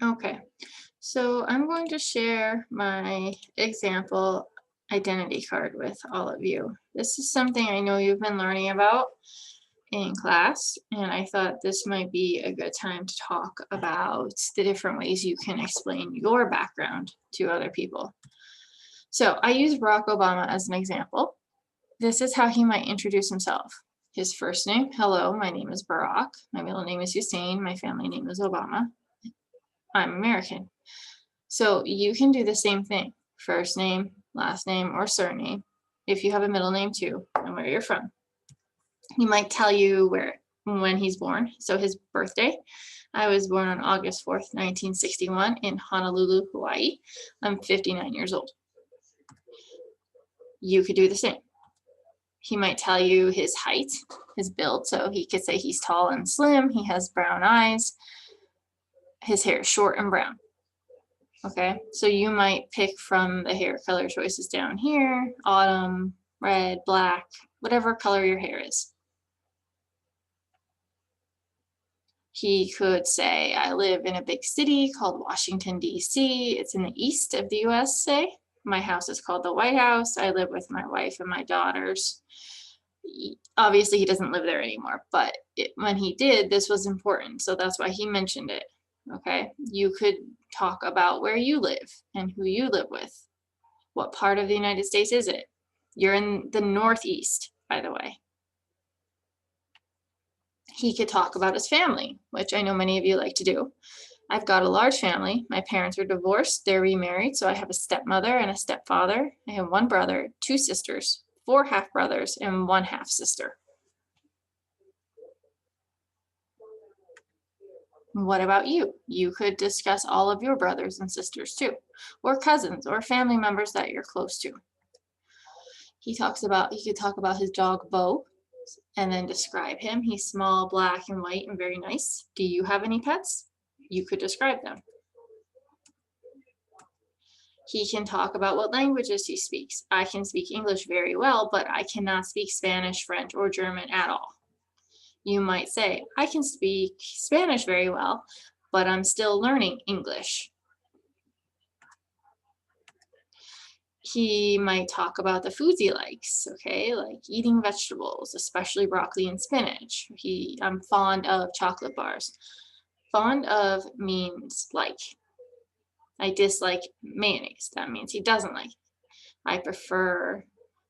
Okay, so I'm going to share my example identity card with all of you. This is something I know you've been learning about in class, and I thought this might be a good time to talk about the different ways you can explain your background to other people. So I use Barack Obama as an example. This is how he might introduce himself. His first name, hello, my name is Barack. My middle name is Hussein. My family name is Obama. I'm American. So you can do the same thing, first name, last name, or surname, if you have a middle name too, and where you're from. He might tell you when he's born, so his birthday. I was born on August 4th, 1961 in Honolulu, Hawaii. I'm 59 years old. You could do the same. He might tell you his height, his build, so he could say he's tall and slim, he has brown eyes, his hair is short and brown. Okay, so you might pick from the hair color choices down here, autumn, red, black, whatever color your hair is. He could say, I live in a big city called Washington, D.C. It's in the east of the US, say. My house is called the White House. I live with my wife and my daughters. Obviously, he doesn't live there anymore, but when he did, this was important. So that's why he mentioned it. Okay, you could talk about where you live and who you live with. What part of the United States is it? You're in the Northeast, by the way. He could talk about his family, which I know many of you like to do. I've got a large family. My parents are divorced, they're remarried, so I have a stepmother and a stepfather. I have one brother, two sisters, four half brothers, and one half sister. What about you? You could discuss all of your brothers and sisters too, or cousins, or family members that you're close to. He could talk about his dog Bo, and then describe him. He's small, black, and white, and very nice. Do you have any pets? You could describe them. He can talk about what languages he speaks. I can speak English very well, but I cannot speak Spanish, French, or German at all. You might say, I can speak Spanish very well, but I'm still learning English. He might talk about the foods he likes, okay, like eating vegetables, especially broccoli and spinach. I'm fond of chocolate bars. Fond of means like. I dislike mayonnaise. That means he doesn't like it. I prefer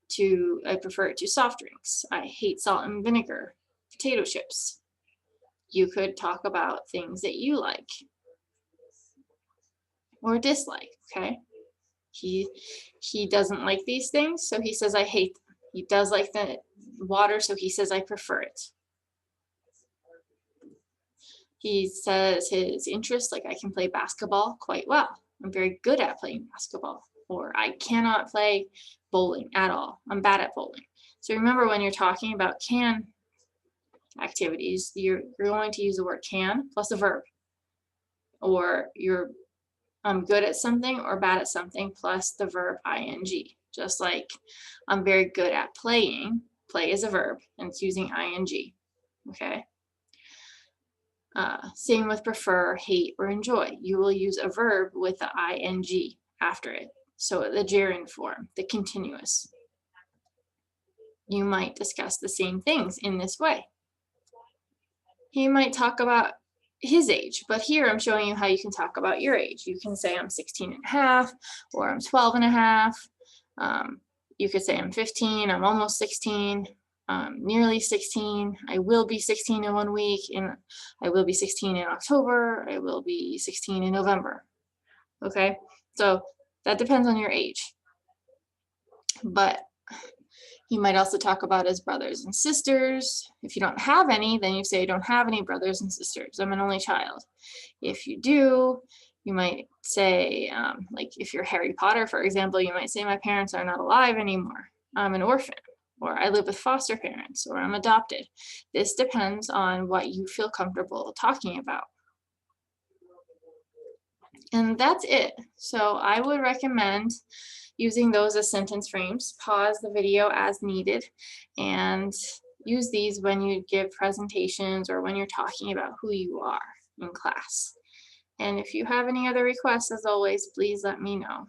it to soft drinks. I hate salt and vinegar, potato chips. You could talk about things that you like or dislike, okay? He he doesn't like these things, so he says I hate them. He does like the water, so he says I prefer it. He says his interests, like I can play basketball quite well. I'm very good at playing basketball. Or I cannot play bowling at all. I'm bad at bowling. So remember when you're talking about can activities, you're going to use the word can plus a verb. Or I'm good at something or bad at something plus the verb ing. Just like I'm very good at playing. Play is a verb and it's using ing. Okay. Same with prefer, hate, or enjoy. You will use a verb with the ing after it. So the gerund form, the continuous. You might discuss the same things in this way. He might talk about his age, but here I'm showing you how you can talk about your age. You can say I'm 16 and a half, or I'm 12 and a half. You could say I'm 15, I'm almost 16, nearly 16. I will be 16 in 1 week, and I will be 16 in October. I will be 16 in November. Okay, so that depends on your age. But he might also talk about his brothers and sisters. If you don't have any, then you say, I don't have any brothers and sisters. I'm an only child. If you do, you might say, like if you're Harry Potter, for example, you might say, my parents are not alive anymore. I'm an orphan, or I live with foster parents, or I'm adopted. This depends on what you feel comfortable talking about. And that's it. So I would recommend using those as sentence frames. Pause the video as needed and use these when you give presentations or when you're talking about who you are in class. And if you have any other requests, as always, please let me know.